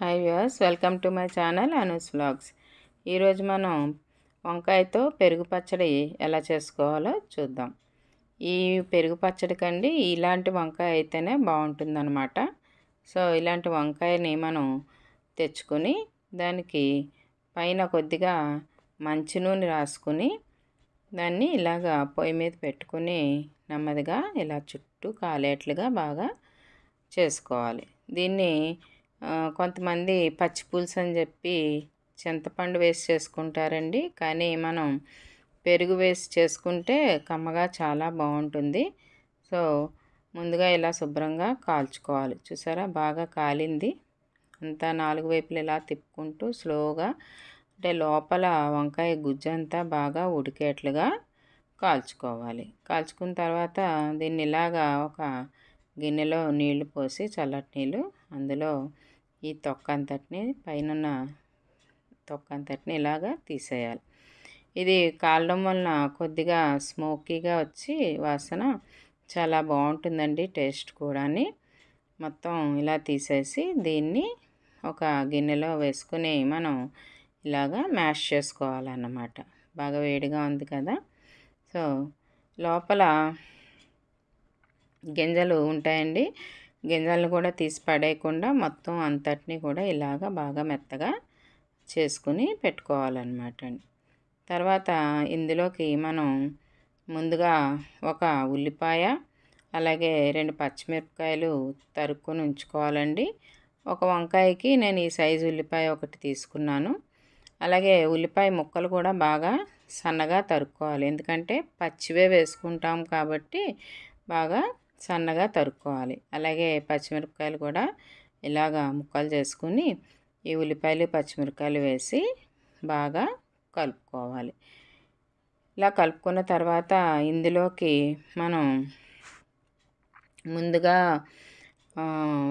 Hi viewers, welcome to my channel Anu's vlogs. ఈరోజు మనం వంకాయతో పెరుగు పచ్చడి ఎలా చేసుకోవాలో చూద్దాం. ఈ పెరుగు పచ్చడి కండి ఇలాంటి వంకాయ అయితేనే బాగుంటుందన్నమాట. సో ఇలాంటి వంకాయని మనం తెచ్చుకొని దానికి పైన కొద్దిగా మంచి నూనె రాసుకుని దాన్ని ఇలాగా పొయ్యి మీద పెట్టుకుని నెమ్మదిగా ఇలా చుట్టూ కాలేట్లుగా బాగా చేసుకోవాలి. దీన్ని కొంతమంది పచ్చి పులుసు అని చెప్పి చింతపండు వేసి చేసుకుంటారండి. కానీ మనం పెరుగు వేసి చేసుకుంటే కమ్మగా చాలా బాగుంటుంది. సో ముందుగా ఇలా శుభ్రంగా కాల్చుకోవాలి. చూసారా, బాగా కాలింది. అంతా నాలుగు వైపులు ఇలా తిప్పుకుంటూ స్లోగా, అంటే లోపల వంకాయ గుజ్జంతా బాగా ఉడికేట్లుగా కాల్చుకోవాలి. కాల్చుకున్న తర్వాత దీన్ని ఇలాగా ఒక గిన్నెలో నీళ్లు పోసి, చల్లటి నీళ్ళు, అందులో ఈ తొక్క అంతటిని, పైన తొక్క అంతటిని ఇలాగా తీసేయాలి. ఇది కాలడం వలన కొద్దిగా స్మోకీగా వచ్చి వాసన చాలా బాగుంటుందండి, టేస్ట్ కూడా. మొత్తం ఇలా తీసేసి దీన్ని ఒక గిన్నెలో వేసుకుని మనం ఇలాగా మ్యాష్ చేసుకోవాలన్నమాట. బాగా వేడిగా ఉంది కదా. సో లోపల గింజలు ఉంటాయండి, గింజలను కూడా తీసి పడేయకుండా మొత్తం అంతటిని కూడా ఇలాగ బాగా మెత్తగా చేసుకుని పెట్టుకోవాలన్నమాట అండి. తర్వాత ఇందులోకి మనం ముందుగా ఒక ఉల్లిపాయ, అలాగే 2 పచ్చిమిరపకాయలు తరుక్కొని ఉంచుకోవాలండి. ఒక వంకాయకి నేను ఈ సైజు ఉల్లిపాయ ఒకటి తీసుకున్నాను. అలాగే ఉల్లిపాయ ముక్కలు కూడా బాగా సన్నగా తరుక్కోవాలి, ఎందుకంటే పచ్చివే వేసుకుంటాం కాబట్టి బాగా సన్నగా తరుక్కోవాలి. అలాగే పచ్చిమిరపకాయలు కూడా ఇలాగా ముక్కలు చేసుకుని ఈ ఉల్లిపాయలు పచ్చిమిరపకాయలు వేసి బాగా కలుపుకోవాలి. ఇలా కలుపుకున్న తర్వాత ఇందులోకి మనం ముందుగా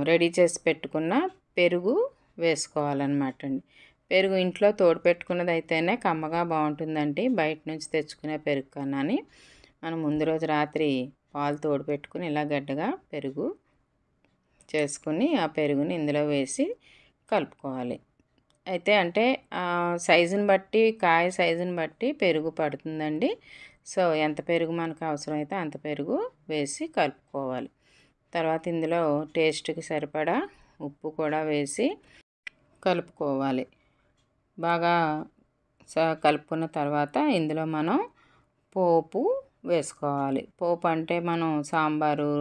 రెడీ చేసి పెట్టుకున్న పెరుగు వేసుకోవాలన్నమాట అండి. పెరుగు ఇంట్లో తోడు పెట్టుకున్నది అయితేనే కమ్మగా బాగుంటుందండి, బయట నుంచి తెచ్చుకునే పెరుగు కన్నా. మనం ముందు రోజు రాత్రి పాలు తోడు పెట్టుకుని ఇలా గడ్డగా పెరుగు చేసుకుని ఆ పెరుగుని ఇందులో వేసి కలుపుకోవాలి. అయితే అంటే సైజుని బట్టి, కాయ సైజుని బట్టి పెరుగు పడుతుందండి. సో ఎంత పెరుగు మనకు అవసరమైతే అంత పెరుగు వేసి కలుపుకోవాలి. తర్వాత ఇందులో టేస్ట్కి సరిపడా ఉప్పు కూడా వేసి కలుపుకోవాలి. బాగా కలుపుకున్న తర్వాత ఇందులో మనం పోపు వేసుకోవాలి. పోపు అంటే మనం సాంబారు,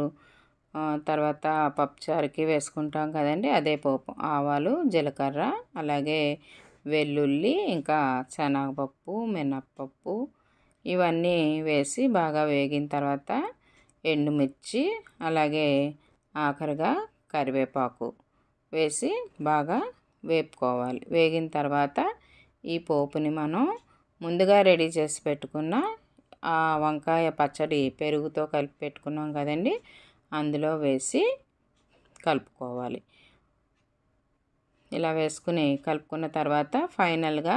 తర్వాత పప్పుచారుకి వేసుకుంటాం కదండి, అదే పోపు. ఆవాలు, జీలకర్ర, అలాగే వెల్లుల్లి, ఇంకా శనగపప్పు, మినప్పప్పు ఇవన్నీ వేసి బాగా వేగిన తర్వాత ఎండుమిర్చి, అలాగే ఆఖరిగా కరివేపాకు వేసి బాగా వేపుకోవాలి. వేగిన తర్వాత ఈ పోపుని మనం ముందుగా రెడీ చేసి పెట్టుకున్న ఆ వంకాయ పచ్చడి పెరుగుతో కలిపి పెట్టుకున్నాం కదండి, అందులో వేసి కలుపుకోవాలి. ఇలా వేసుకుని కలుపుకున్న తర్వాత ఫైనల్గా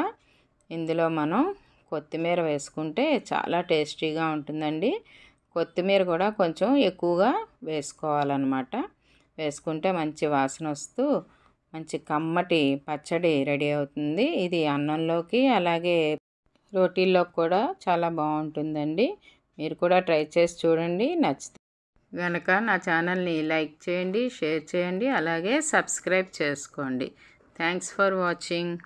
ఇందులో మనం కొత్తిమీర వేసుకుంటే చాలా టేస్టీగా ఉంటుందండి. కొత్తిమీర కూడా కొంచెం ఎక్కువగా వేసుకోవాలన్నమాట. వేసుకుంటే మంచి వాసన వస్తూ మంచి కమ్మటి పచ్చడి రెడీ అవుతుంది. ఇది అన్నంలోకి, అలాగే రోటీల్లోకి కూడా చాలా బాగుంటుందండి. మీరు కూడా ట్రై చేసి చూడండి. నచ్చితే కనుక నా ఛానల్ని లైక్ చేయండి, షేర్ చేయండి, అలాగే సబ్స్క్రైబ్ చేసుకోండి. Thanks for watching.